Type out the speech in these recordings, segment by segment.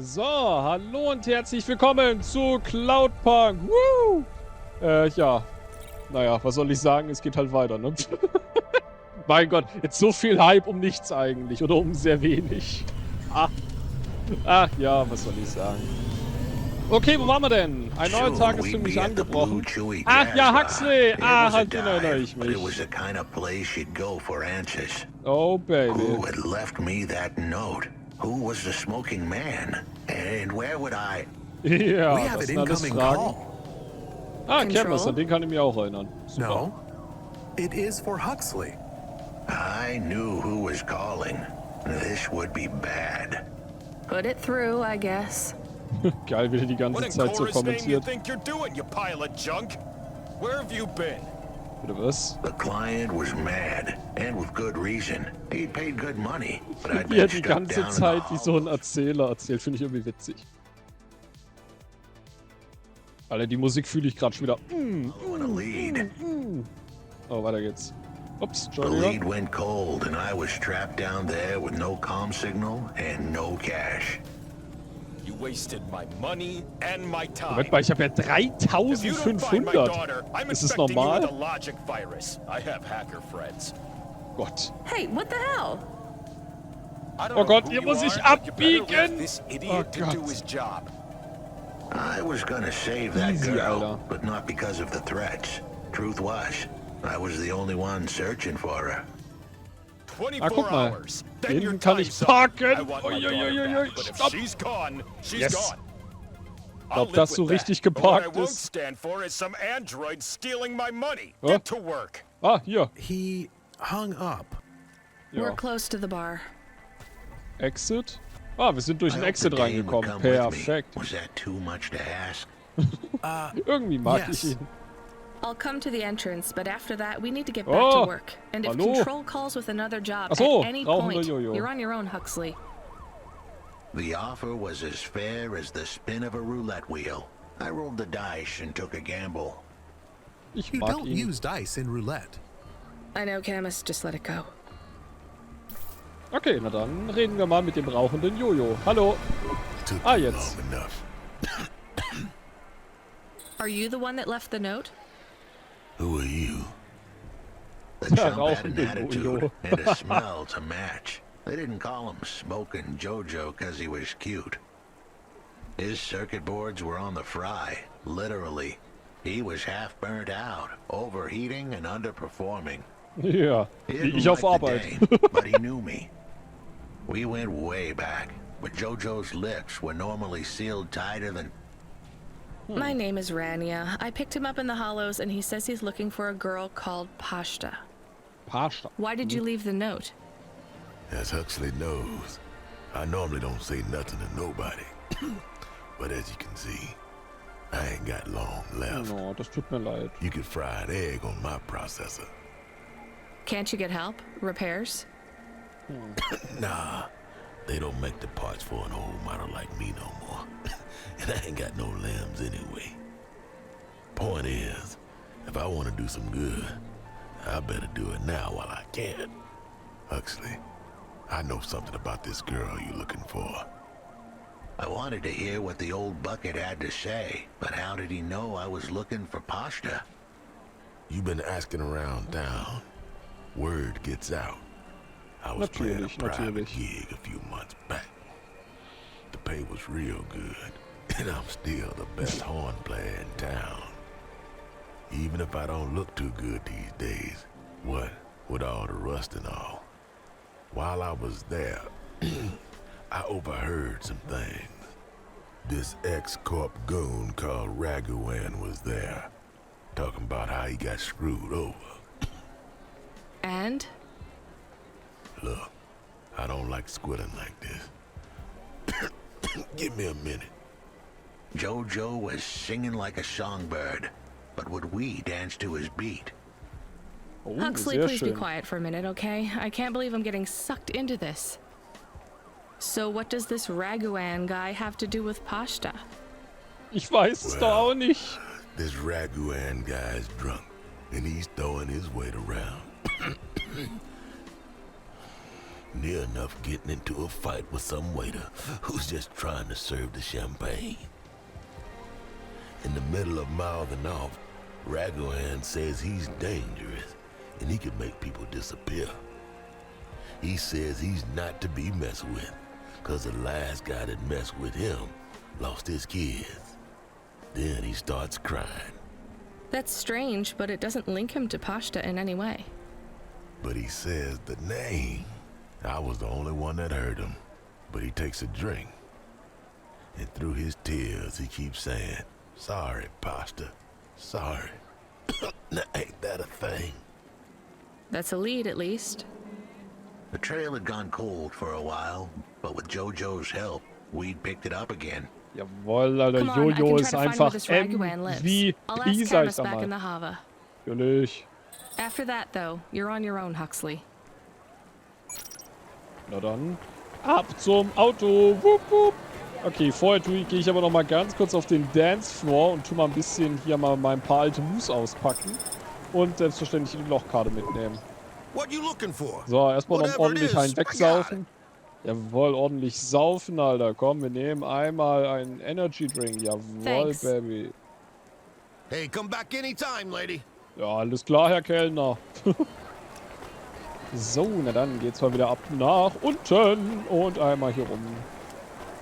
So, hallo und herzlich willkommen zu Cloudpunk. Woo! Ja. Naja, was soll ich sagen? Es geht halt weiter, ne? Mein Gott, jetzt so viel Hype um nichts eigentlich. Oder um sehr wenig. Ach ja, was soll ich sagen? Okay, wo waren wir denn? Ein neuer Tag ist für mich angebrochen. Ach ja, Huxley! Ah, halt, den erinnere ich mich. Oh, baby. Who had left me that note? Who was the smoking man? And where would I... Ja, das sind alles Fragen. Ah, Campus, an den kann ich mich auch erinnern. Super. No, it is for Huxley. I knew who was calling. This would be bad. Put it through, I guess. Geil, wie der die ganze Zeit so kommentiert. Bitte was? The client was mad, and with good reason. He'd paid good money, but I'd Wie er been die stuck ganze down Zeit in wie so ein Erzähler erzählt, finde ich irgendwie witzig. Alter, die Musik fühle ich gerade schon wieder. a lead. Oh, weiter geht's. Ups, The Entschuldigung. lead went cold, and I was trapped down there with no comm signal and no cash. You wasted my money and my time. Moment mal, ich habe ja If you don't find my 3500. daughter, I'm Ist es infecting you with a normal? logic virus. I have hacker friends. Gott. Hey, what the hell? I don't Oh know Gott, who hier you muss are, ich but you better abbiegen. let this Oh idiot to do Gott. his job. I was gonna save that Easy, girl, Alter. but not because of the threats. Truth was, I was the only one searching for her. 24 guck mal. hours. Then your Hinten kann ich time's up. parken. I want my Ui, ui, daughter ui, ui, back, but if stopp. she's gone, she's Yes. gone. Glaub, I'll live dass du with richtig that, but what I geparkt won't ist. stand for is some android stealing my money. Oh. Get to work. Ah, hier. He hung up. We're Ja. close to the bar. Exit. Ah, wir sind durch I den hope Exit the Dane would reingekommen. come with me. Perfekt. Was that too much to ask? Irgendwie mag Yes. ich ihn. I'll come to the entrance, but after that, we need to get back Oh, to work. And if hallo. Control calls with another job Ach so, at any rauchender point, Jojo. you're on your own, Huxley. The offer was as fair as the spin of a roulette wheel. I rolled the dice and took a gamble. Ich You mag don't ihn. use dice in roulette. I know, Camus. Just let it go. Okay, na dann reden wir mal mit dem rauchenden Jojo. Hallo. Took Ah, you jetzt. long enough. Are you the one that left the note? Who are you? The Der chump had an rauchende attitude Jojo. and a smell to match. They didn't call him Smoking Jojo because he was cute. His circuit boards were on the fry, literally. He was half burnt out, overheating and underperforming. Ja, He wie didn't ich auf like the Arbeit. Dane, but he knew me. We went way back, but Jojo's lips were normally sealed tighter than... My name is Rania. I picked him up in the Hollows, and he says he's looking for a girl called Pashta. Pasta. Why did you leave the note? As Huxley knows, I normally don't say nothing to nobody. But as you can see, I ain't got long left. Oh, das tut mir leid. You could fry an egg on my processor. Can't you get help? Repairs? Nah, they don't make the parts for an old model like me no more. And I ain't got no limbs anyway. Point is, if I want to do some good, I better do it now while I can. Huxley, I know something about this girl you're looking for. I wanted to hear what the old bucket had to say, but how did he know I was looking for Pashta? You've been asking around town. Word gets out. I was playing a private gig a few months back. The pay was real good, and I'm still the best horn player in town. Even if I don't look too good these days, what with all the rust and all. While I was there, I overheard some things. This ex-corp goon called Raguan was there, talking about how he got screwed over. And? Look, I don't like squilling like this. Give me a minute. Jojo was singing like a songbird, but would we dance to his beat? Oh, Huxley, sehr please schön. be quiet for a minute, okay? I can't believe I'm getting sucked into this. So what does this Raguan guy have to do with Pashta? Ich weiß es doch auch nicht. This Raguan guy's drunk, and he's throwing his weight around. near enough getting into a fight with some waiter who's just trying to serve the champagne. In the middle of mouthing off, Raghwan says he's dangerous and he can make people disappear. He says he's not to be messed with, cause the last guy that messed with him lost his kids. Then he starts crying. That's strange, but it doesn't link him to Pashta in any way. But he says the name. I was the only one that heard him. But he takes a drink. And through his tears, he keeps saying, "Sorry, Pasta. Sorry." Now, ain't that a thing? That's a lead, at least. The trail had gone cold for a while, but with Jojo's help, we'd picked it up again. Jawohl, Alter, Come on, I Jojo can ist try to find where einfach this Raghwan lives. I'll ask MVP, sag ich Camus da back in mal. the Hava. Natürlich. After that, though, you're on your own, Huxley. Na dann, ab zum Auto. Wupp, wupp. Okay, vorher gehe ich aber noch mal ganz kurz auf den Dancefloor und tu mal ein bisschen hier mal ein paar alte Moves auspacken. Und selbstverständlich die Lochkarte mitnehmen. What you looking for? So, erstmal noch Whatever ordentlich it is, einen wegsaufen. Jawohl, ordentlich saufen, Alter. Komm, wir nehmen einmal einen Energy Drink. Jawohl, Thanks. Baby. Hey, come back anytime, lady. Ja, alles klar, Herr Kellner. So, na dann geht's mal wieder ab nach unten und einmal hier rum.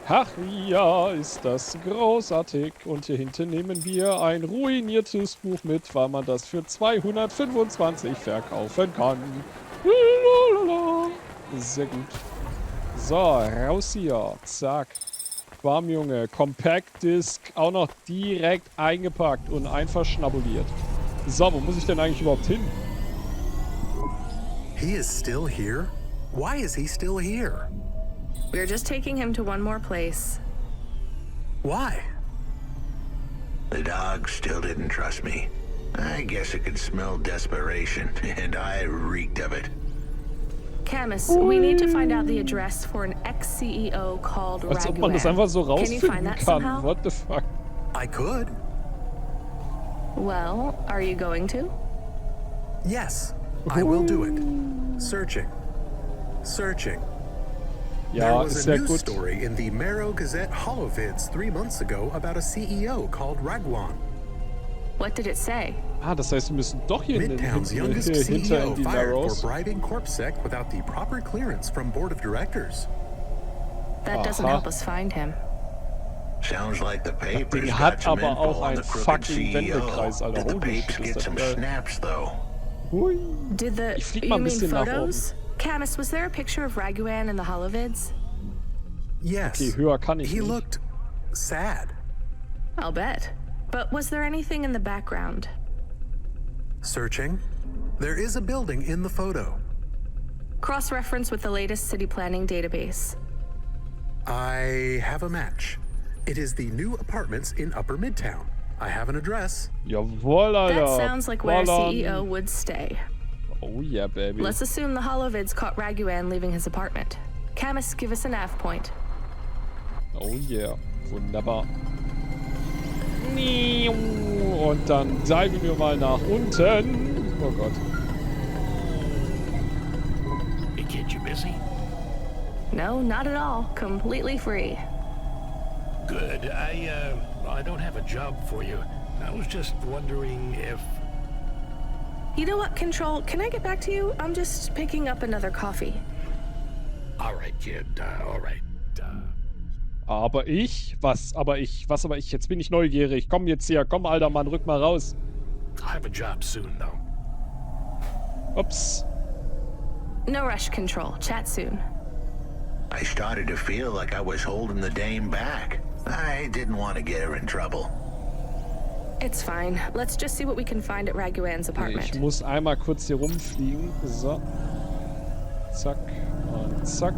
Ach ja, ist das großartig. Und hier hinten nehmen wir ein ruiniertes Buch mit, weil man das für 225 verkaufen kann. Lalalala. Sehr gut. So, raus hier. Zack. Bam, Junge. Compact Disc auch noch direkt eingepackt und einfach schnabuliert. So, wo muss ich denn eigentlich überhaupt hin? He is still here? Why is he still here? We're just taking him to one more place. Why? The dog still didn't trust me. I guess it could smell desperation, and I reeked of it. Camus, we need to find out the address for an ex-CEO called Als ob man das Raghwan. einfach so Can you find rausfinden that kann. somehow? What the fuck? I could. Well, are you going to? Yes, I will do it. Searching. Searching. There Ja, was ist a sehr news gut. story in the Marrow Gazette Holovids 3 months ago about a CEO called Raghwan. What did it say? Ah, das heißt, wir müssen doch hier Midtown's youngest hinter in CEO die fired for Narrows. bribing CorpSec without the proper clearance from board of directors. That doesn't Aha. help us find him. Sounds like the papers Ding got hat some aber info auch on einen the crooked fucking CEO. Wendekreis, Alter. Did the Holy papers shit, ist get das some geil. snaps, though? Hui. Did the... Ich flieg mal You ein mean bisschen nach oben. photos? Camus, was there a picture of Raghwan in the holovids? Yes. Okay, höher kann ich He nicht. looked sad. I'll bet. But was there anything in the background? Searching. There is a building in the photo. Cross-reference with the latest city planning database. I have a match. It is the new apartments in Upper Midtown. I have an address. Jawohl, Alter. That sounds like where a Ballern. CEO would stay. Oh yeah, baby. Let's assume the holovids caught Raghwan leaving his apartment. Camus, give us a nav point. Oh yeah. Wunderbar. Und dann diven wir mal nach unten. Oh Gott. Hey, kid, you busy? No, not at all. Completely free. Good. I don't have a job for you. I was just wondering if... You know what, Control? Can I get back to you? I'm just picking up another coffee. All right, kid. All right. Aber ich? Was aber ich? Jetzt bin ich neugierig. Komm jetzt hier. Komm, alter Mann, rück mal raus. I'll have a job soon, though. Ups. No rush, Control. Chat soon. I started to feel like I was holding the dame back. I didn't want to get her in trouble. It's fine. Let's just see what we can find at Raghwan's apartment. Ich muss einmal kurz hier rumfliegen. So. Zack. Und zack.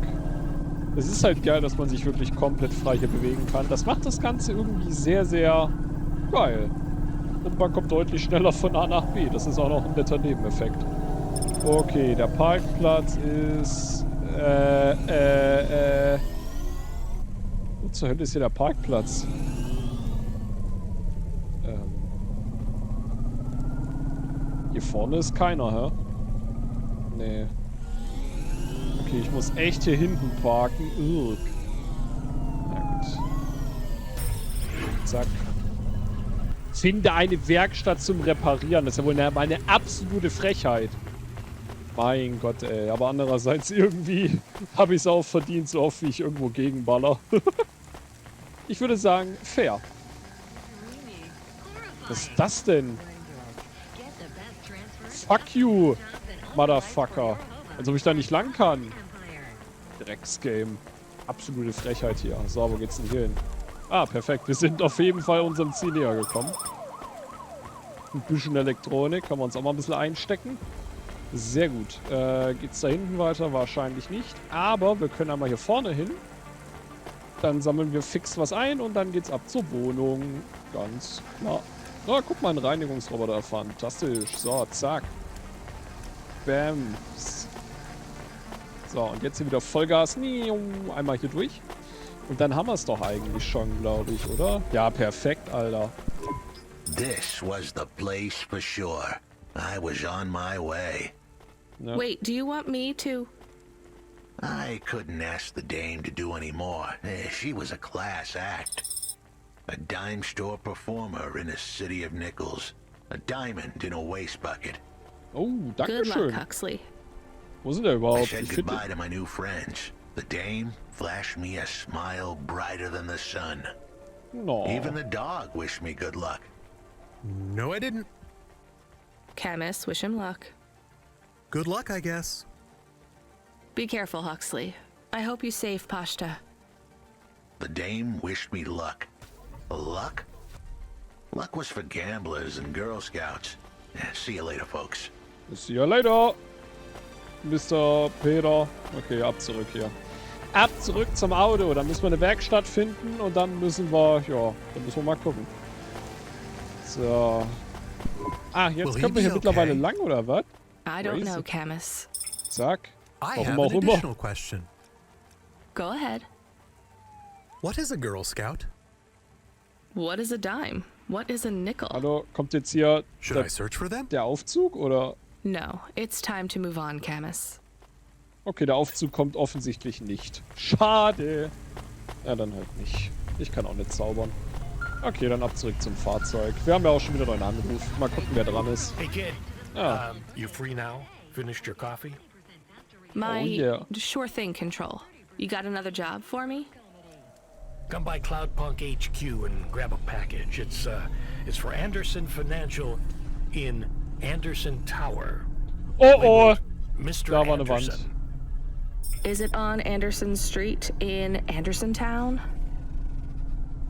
Es ist halt geil, dass man sich wirklich komplett frei hier bewegen kann. Das macht das Ganze irgendwie sehr, sehr geil. Und man kommt deutlich schneller von A nach B. Das ist auch noch ein netter Nebeneffekt. Okay, der Parkplatz ist... Wo zur Hölle ist hier der Parkplatz? Hier vorne ist keiner, hä? Nee. Okay, ich muss echt hier hinten parken. Ugh. Na gut. Zack. Finde eine Werkstatt zum Reparieren. Das ist ja wohl eine absolute Frechheit. Mein Gott, ey. Aber andererseits irgendwie habe ich es auch verdient, so oft wie ich irgendwo gegenballer. Ich würde sagen, fair. Was ist das denn? Fuck you, Motherfucker. Als ob ich da nicht lang kann. Drecksgame. Absolute Frechheit hier. So, wo geht's denn hier hin? Ah, perfekt. Wir sind auf jeden Fall unserem Ziel näher gekommen. Ein bisschen Elektronik. Können wir uns auch mal ein bisschen einstecken. Sehr gut. Geht's da hinten weiter? Wahrscheinlich nicht. Aber wir können einmal hier vorne hin. Dann sammeln wir fix was ein und dann geht's ab zur Wohnung. Ganz klar. Na, guck mal, ein Reinigungsroboter. Fantastisch. So, zack. Bam. So, und jetzt hier wieder Vollgas. Einmal hier durch. Und dann haben wir es doch eigentlich schon, glaube ich, oder? Ja, perfekt, Alter. This was the place for sure. I was on my way. Ja. Wait, do you want me to? I couldn't ask the dame to do any more. She was a class act. A dime store performer in a city of nickels. A diamond in a waste bucket. Oh, danke Good luck, schön. Huxley. Wo sind der I überhaupt? said Ich finde... goodbye to my new friends. The dame flashed me a smile brighter than the sun. No. Even the dog wished me good luck. No, I didn't. Camus, wish him luck. Good luck, I guess. Be careful, Huxley. I hope you save Pashta. The dame wished me luck. Luck? Luck was for gamblers and Girl Scouts. See you later, folks. See you later, Mr. Peter. Okay, ab zurück hier. Ab zurück zum Auto. Dann müssen wir eine Werkstatt finden und dann müssen wir, ja, dann müssen wir mal gucken. So. Ah, jetzt können wir hier mittlerweile lang, oder was? I don't know, Camus. Zack. I Warum have auch an immer. additional question. Go ahead. What is a Girl Scout? What is a dime? What is a nickel? Hallo, kommt jetzt hier Should I search for them? der Aufzug, oder? No, it's time to move on, Camus. Okay, der Aufzug kommt offensichtlich nicht. Schade. Ja, dann halt nicht. Ich kann auch nicht zaubern. Okay, dann ab zurück zum Fahrzeug. Wir haben ja auch schon wieder einen Anruf. Mal gucken, wer dran ist. Hey, kid. Ah. You free now? Finished your coffee? My yeah. sure thing control. You got another job for me? Come by Cloudpunk HQ and grab a package. It's for Anderson Financial in Anderson Tower. Oh, Mr. da war eine Wand. Anderson. Is it on Anderson Street in Anderson Town?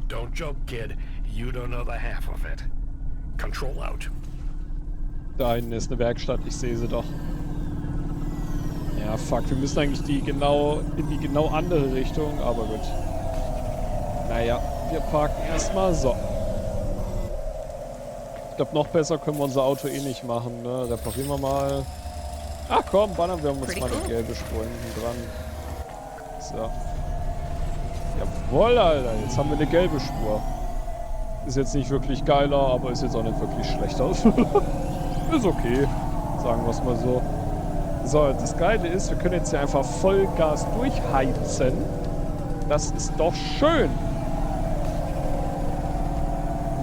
Don't joke, kid. You don't know the half of it. Control out. Da hinten ist eine Werkstatt, ich sehe sie doch. Ja, fuck, wir müssen eigentlich in die genau andere Richtung, aber gut. Naja, wir parken erstmal so. Ich glaube, noch besser können wir unser Auto eh nicht machen, ne? Reparieren wir mal. Ach komm, ballern wir uns mal eine gelbe Spur hinten dran. So. Jawohl, Alter, jetzt haben wir eine gelbe Spur. Ist jetzt nicht wirklich geiler, aber ist jetzt auch nicht wirklich schlechter. Ist okay, sagen wir es mal so. So, das Geile ist, wir können jetzt hier einfach Vollgas durchheizen. Das ist doch schön.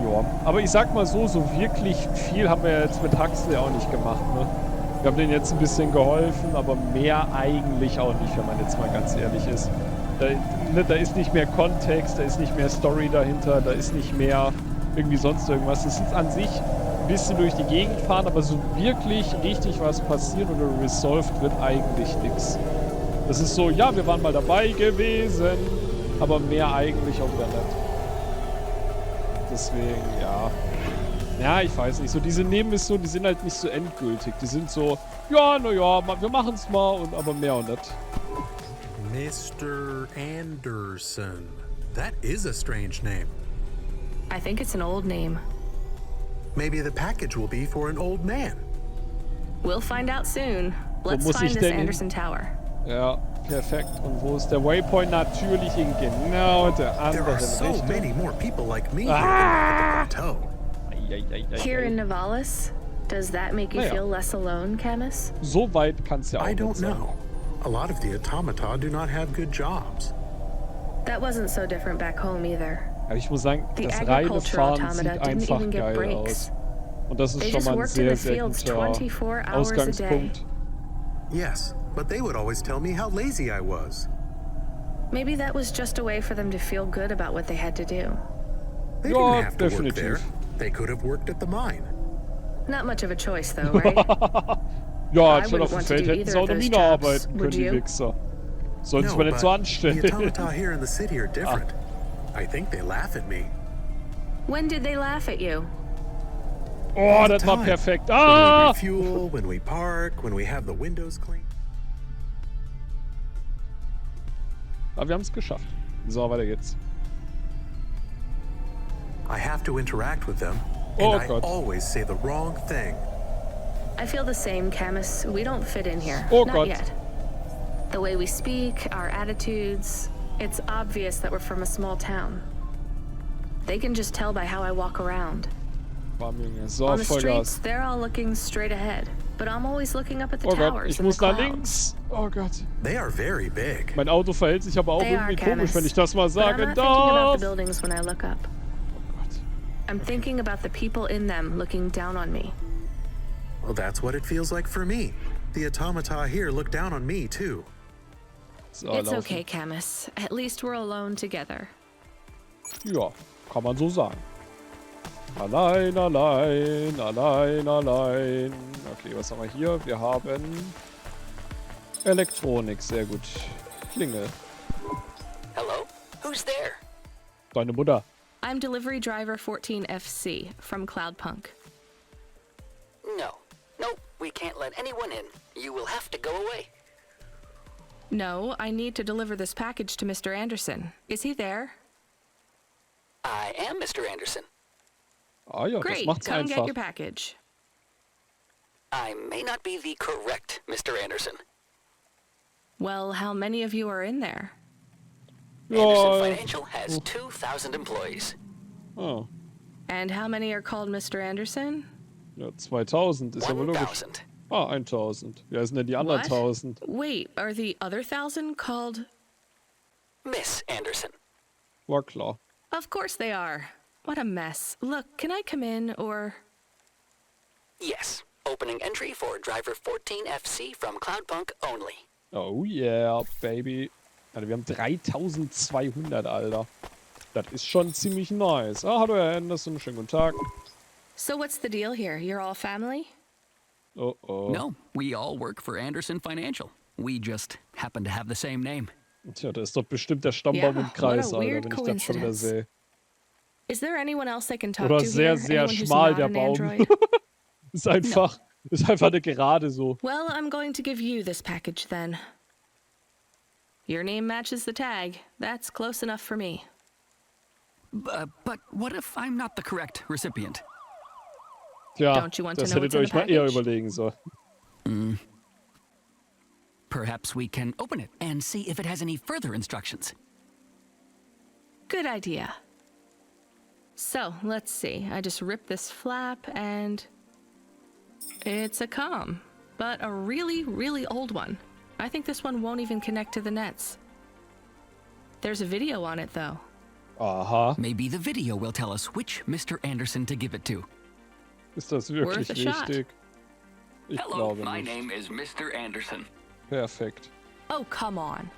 Ja, aber ich sag mal so wirklich viel haben wir jetzt mit Huxley auch nicht gemacht, ne? Wir haben denen jetzt ein bisschen geholfen, aber mehr eigentlich auch nicht, wenn man jetzt mal ganz ehrlich ist. Da ist nicht mehr Kontext, da ist nicht mehr Story dahinter, da ist nicht mehr irgendwie sonst irgendwas. Es ist an sich ein bisschen durch die Gegend fahren, aber so wirklich richtig was passiert oder resolved wird eigentlich nichts. Das ist so, ja, wir waren mal dabei gewesen, aber mehr eigentlich auch wieder nicht. Deswegen, ja. Ja, ich weiß nicht. So diese Nebenmissionen, die sind halt nicht so endgültig. Die sind so, ja, naja, wir machen's mal, und aber mehr und nicht. Mr. Anderson. That is a strange name. I think it's an old name. Maybe the package will be for an old man. We'll find out soon. Let's muss find ich this denn hin? Anderson Tower. Ja, perfekt. Und wo ist der Waypoint? Natürlich in genau der There anderen are so Richtung. many more people like me here than back at the plateau. Here in Navalis? Does that make you Naja. feel less alone, Camus? So weit kann's ja auch I nicht don't sein. know. A lot of the automata do not have good jobs. That wasn't so different back home either. Aber ich muss sagen, The das reine agricultural Fahren sieht automata didn't einfach even get geil breaks. aus. Und das ist They schon just mal ein worked in sehr, the sehr fields guter 24 hours a day. Ausgangspunkt. Yes, but they would always tell me how lazy I was. Maybe that was just a way for them to feel good about what they had to do. They Ja, didn't have to work definitiv. there. They could have worked at the mine. Not much of a choice, though, right? Ja, I anstatt auf wouldn't dem want to Feld do hätten sie either auch of eine those Mine jobs, arbeiten können, would die you? Wichser. Sollen sich No, mal nicht so but anstellen. the automata here in the city are different. I think they laugh at me. When did they laugh at you? Oh, das war Time. perfekt. When we Ah! refuel, when we park, when we have the windows clean. Aber wir haben es geschafft. So, weiter geht's. I have to interact with them, Oh, and I God. always say the wrong thing. I feel the same, Camus. We don't fit in here. Oh, Not God. yet. The way we speak, our attitudes, it's obvious that we're from a small town. They can just tell by how I walk around. Bam, Junge. So, On the streets, Vollgas. they're all looking straight ahead. But I'm always looking up at the Oh Gott, towers ich and the muss nach clouds. links. Oh Gott. They are very big. Mein Auto verhält sich aber auch They are, irgendwie komisch, Camus. wenn ich das mal But I'm sagen not thinking about darf. the buildings when I look up. Oh Gott. I'm thinking about the people in them looking down on me. Well, that's what it feels like for me. The automata here look down on me, too. So, It's laufen. okay, Camus. At least we're alone together. Ja, kann man so sagen. Allein, allein, allein, allein. Okay, was haben wir hier? Wir haben Elektronik, sehr gut. Klingel. Hello? Who's there? Deine Mutter. I'm delivery driver 14FC from Cloudpunk. No. Nope, we can't let anyone in. You will have to go away. No, I need to deliver this package to Mr. Anderson. Is he there? I am Mr. Anderson. Ah ja, das Great, macht's come get einfach. your package. I may not be the correct Mr. Anderson. Well, how many of you are in there? Anderson Ja, Financial has 2,000 employees. oh. And how many are called Mr. Anderson? Ja, 2000 ist aber logisch. 1,000. Ah, 1000. Wer sind denn die anderen What? 1000? Wait, are the other 1,000 called? Miss Anderson. War klar. Of course they are. What a mess. Look, can I come in, or... Yes. Opening entry for driver 14FC from Cloudpunk only. Oh yeah, baby. Also wir haben 3200, Alter. Das ist schon ziemlich nice. Ah, hallo Herr Anderson, schönen guten Tag. So what's the deal here? You're all family? Oh oh. No, we all work for Anderson Financial. We just happen to have the same name. Tja, da ist doch bestimmt der Stammbaum Yeah, im Kreis, what a Alter, weird wenn ich das schon wieder coincidence. sehe. Is there anyone else I can talk Oder to sehr, here? sehr Anyone who's schmal not der an Baum. android? ist einfach eine Gerade so. Well, I'm going to give you this package then. Your name matches the tag. That's close enough for me. But what if I'm not the correct recipient? Tja, Don't you want to das know hättet what's ihr in euch the mal eher package? überlegen sollen. Perhaps we can open it and see if it has any further instructions. Good idea. So, let's see. I just rip this flap and... It's a comm, but a really, really old one. I think this one won't even connect to the nets. There's a video on it, though. Aha, Maybe the video will tell us which Mr. Anderson to give it to. ist das wirklich Worth a shot. wichtig? Ich Hello, glaube my nicht. name is Mr. Anderson. Perfekt. Oh, come on.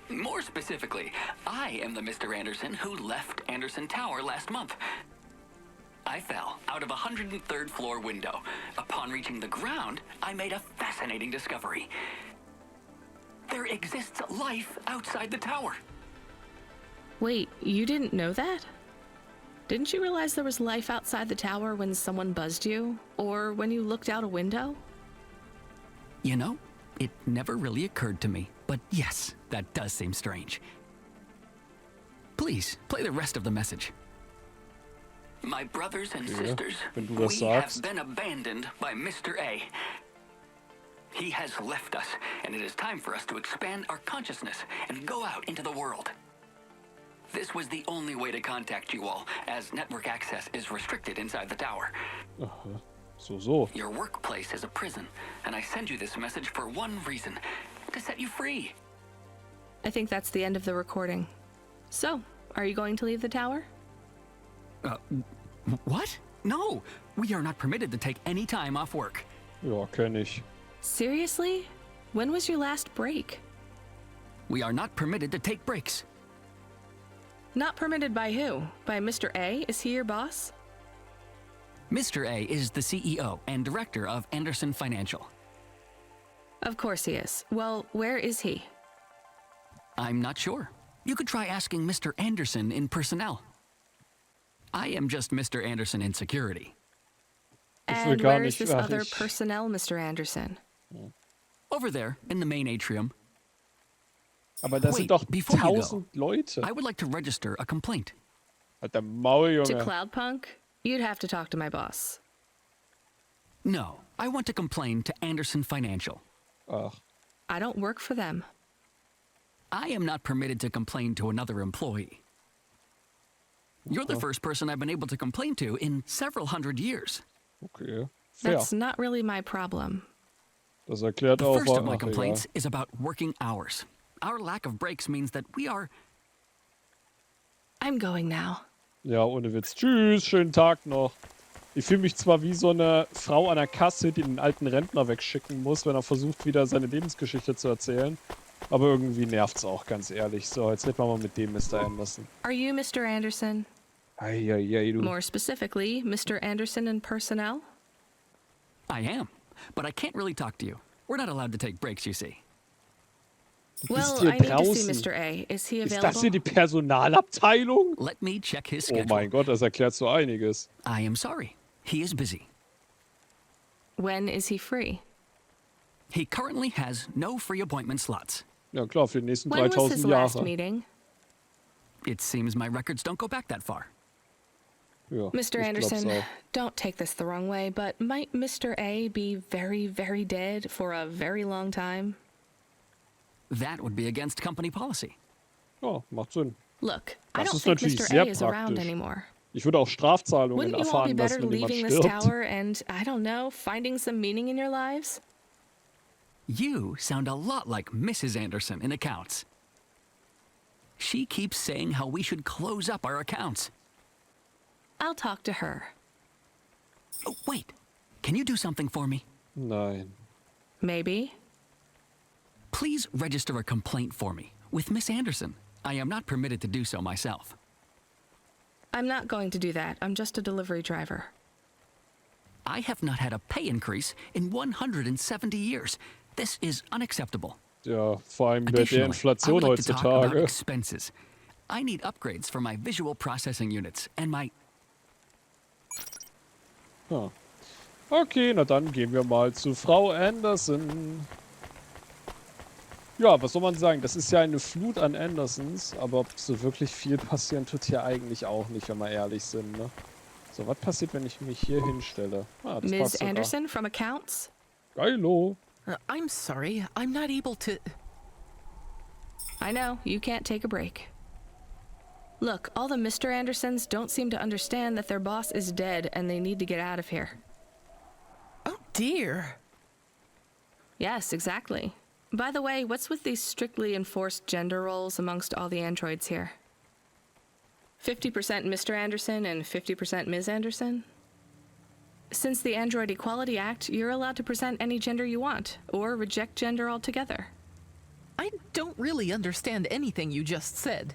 More specifically, I am the Mr. Anderson who left Anderson Tower last month. I fell out of a 103rd floor window. Upon reaching the ground, I made a fascinating discovery. There exists life outside the tower. Wait, you didn't know that? Didn't you realize there was life outside the tower when someone buzzed you? Or when you looked out a window? You know, it never really occurred to me. But yes, that does seem strange. Please, play the rest of the message. My brothers and sisters, wenn du we das have sagst. been abandoned by Mr. A. He has left us, and it is time for us to expand our consciousness and go out into the world. This was the only way to contact you all, as network access is restricted inside the tower. Aha. So. Your workplace is a prison, and I send you this message for one reason. to set you free. I think that's the end of the recording. So, are you going to leave the tower? What? No, we are not permitted to take any time off work. Ja, kenn ich. Seriously? When was your last break? We are not permitted to take breaks. Not permitted by who? By Mr. A? Is he your boss? Mr. A is the CEO and director of Anderson Financial. Of course he is. Well, where is he? I'm not sure. You could try asking Mr. Anderson in personnel. I am just Mr. Anderson in security. And where is this other personnel, Mr. Anderson? Over there, in the main atrium. Aber das sind doch 1000 Leute. I would like to register a complaint. Hat der Maul, Junge. To Cloudpunk? You'd have to talk to my boss. No, I want to complain to Anderson Financial. Ach. I don't work for them. I am not permitted to complain to another employee. You're the first person I've been able to complain to in several hundred years. Okay. Fair. That's not really my problem. Das erklärt The auch, first of my complaints is about working hours. Our lack of breaks means that we are... I'm going now. Ja, ohne Witz. Tschüss, schönen Tag noch. Ich fühle mich zwar wie so eine Frau an der Kasse, die den alten Rentner wegschicken muss, wenn er versucht, wieder seine Lebensgeschichte zu erzählen. Aber irgendwie nervt's auch, ganz ehrlich. So, jetzt reden wir mal mit dem Mr. Anderson. Are you Mr. Anderson? Eieiei, du. More specifically, Mr. Anderson in personnel? I am, but I can't really talk to you. We're not allowed to take breaks, you see. Well, I need to see Mr. A. Is he available? Ist das hier die Personalabteilung? Let me check his Oh schedule. mein Gott, das erklärt so einiges. I am sorry. He is busy. When is he free? He currently has no free appointment slots. Ja klar, für die nächsten When was 3000 his last Jahre. meeting? It seems my records don't go back that far. Ja, Mr. ich glaub's Anderson, auch. don't take this the wrong way, but might Mr. A be very, very dead for a very long time? That would be against company policy. Ja, macht Sinn. Look, I Das don't ist think natürlich Mr. sehr A is around praktisch. anymore. Ich würde auch Strafzahlungen Wouldn't you all be erfahren better lassen, wenn jemand leaving this stirbt. tower and, I don't know, finding some meaning in your lives? You sound a lot like Mrs. Anderson in accounts. She keeps saying how we should close up our accounts. I'll talk to her. Oh, wait. Can you do something for me? Nein. Maybe. Please register a complaint for me with Miss Anderson. I am not permitted to do so myself. I'm not going to do that. I'm just a delivery driver. I have not had a pay increase in 170 years. This is unacceptable. Ja, vor allem bei der Additionally, I Inflation would like to talk about heutzutage. expenses. I need upgrades for my visual processing units and my... Ja. Okay, na dann gehen wir mal zu Frau Anderson. Ja, was soll man sagen? Das ist ja eine Flut an Andersons, aber so wirklich viel passieren tut hier eigentlich auch nicht, wenn wir ehrlich sind, ne? So, was passiert, wenn ich mich hier hinstelle? Ah, das passt Ms. sogar. Anderson from accounts? Geilo. I'm sorry, I'm not able to... I know, you can't take a break. Look, all the Mr. Andersons don't seem to understand that their boss is dead and they need to get out of here. Oh dear. Yes, exactly. By the way, what's with these strictly enforced gender roles amongst all the androids here? 50% Mr. Anderson and 50% Ms. Anderson? Since the Android Equality Act, you're allowed to present any gender you want, or reject gender altogether. I don't really understand anything you just said.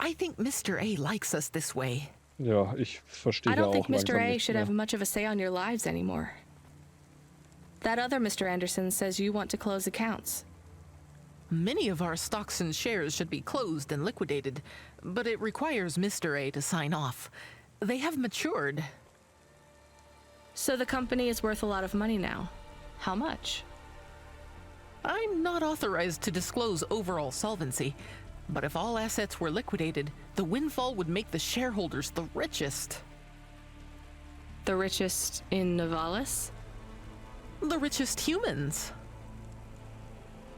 I think Mr. A likes us this way. Ja, ich verstehe I don't think auch langsam Mr. A nicht should mehr. have much of a say on your lives anymore. That other Mr. Anderson says you want to close accounts. Many of our stocks and shares should be closed and liquidated, but it requires Mr. A to sign off. They have matured. So the company is worth a lot of money now. How much? I'm not authorized to disclose overall solvency, but if all assets were liquidated, the windfall would make the shareholders the richest. The richest in Novalis? The richest humans.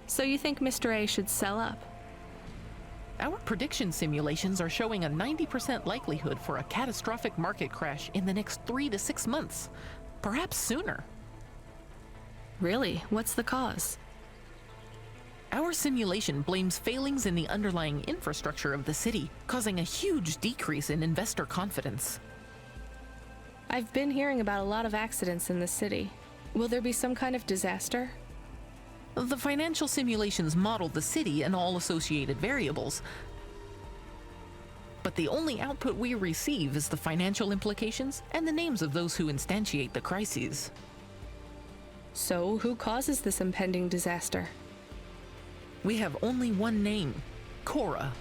So you think Mr. A should sell up? Our prediction simulations are showing a 90% likelihood for a catastrophic market crash in the next 3 to 6 months, perhaps sooner. Really? What's the cause? Our simulation blames failings in the underlying infrastructure of the city, causing a huge decrease in investor confidence. I've been hearing about a lot of accidents in the city. Will there be some kind of disaster? The financial simulations model the city and all associated variables, but the only output we receive is the financial implications and the names of those who instantiate the crises. So, who causes this impending disaster? We have only one name, Cora.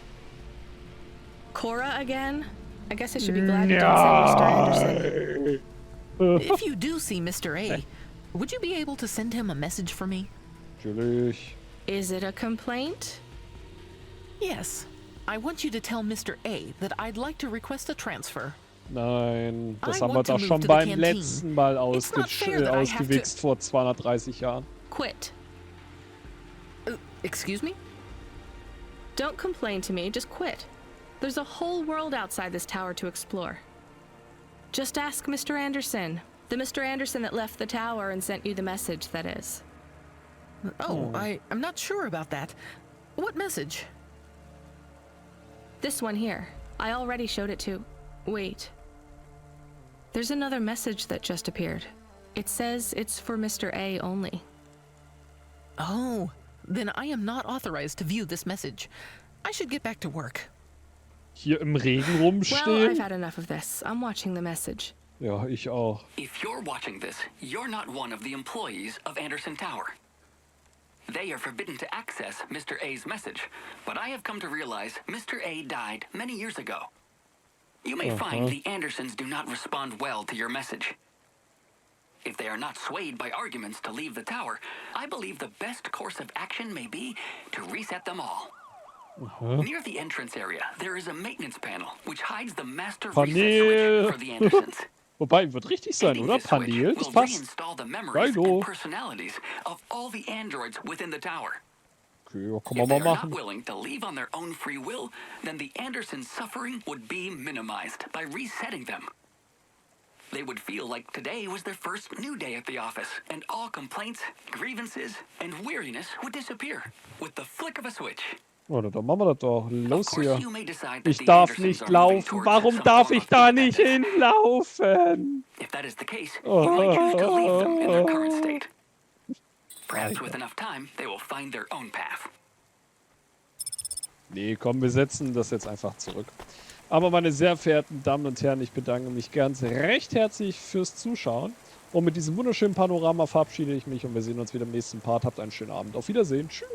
Cora again? I guess I should be glad you didn't say Mr. Anderson. If you do see Mr. A, would you be able to send him a message for me? Natürlich. Is it a complaint? Yes. I want you to tell Mr. A that I'd like to request a transfer. Nein, das I haben wir want to doch move schon to the beim canteen. letzten Mal It's not fair that I have ausgewichst vor 230 Jahren. Quit. Excuse me? Don't complain to me, just quit. There's a whole world outside this tower to explore. Just ask Mr. Anderson. The Mr. Anderson that left the tower and sent you the message, that is. Oh, I'm not sure about that. What message? This one here. I already showed it to... Wait. There's another message that just appeared. It says it's for Mr. A only. Oh, then I am not authorized to view this message. I should get back to work. Hier im Regen Well, rumstehen? I've had enough of this. I'm watching the message. Ja, ich auch. If you're watching this, you're not one of the employees of Anderson Tower. They are forbidden to access Mr. A's message, but I have come to realize Mr. A died many years ago. You may find the Andersons do not respond well to your message. If they are not swayed by arguments to leave the tower, I believe the best course of action may be to reset them all. Near the entrance area, there is a maintenance panel which hides the master reset switch for the Andersons. Wobei, wird richtig sein, Hitting oder? this switch Panel, das will passt. reinstall the memories Geilo. and personalities of all the androids within the tower. Okay, ja, kann If man they mal are not machen. willing to leave on their own free will, then the Andersons' suffering would be minimized by resetting them. They would feel like today was their first new day at the office, and all complaints, grievances, and weariness would disappear with the flick of a switch. Oder dann machen wir das doch. Los Of course, hier. you may decide that Ich the darf Andersons nicht are moving laufen. towards Warum some darf form ich of da nicht independence. hinlaufen? If that is the case, you may choose to leave them in their current state. Perhaps with enough time, they will find their own path. Nee, komm, wir setzen das jetzt einfach zurück. Aber meine sehr verehrten Damen und Herren, ich bedanke mich ganz recht herzlich fürs Zuschauen. Und mit diesem wunderschönen Panorama verabschiede ich mich und wir sehen uns wieder im nächsten Part. Habt einen schönen Abend. Auf Wiedersehen. Tschüss.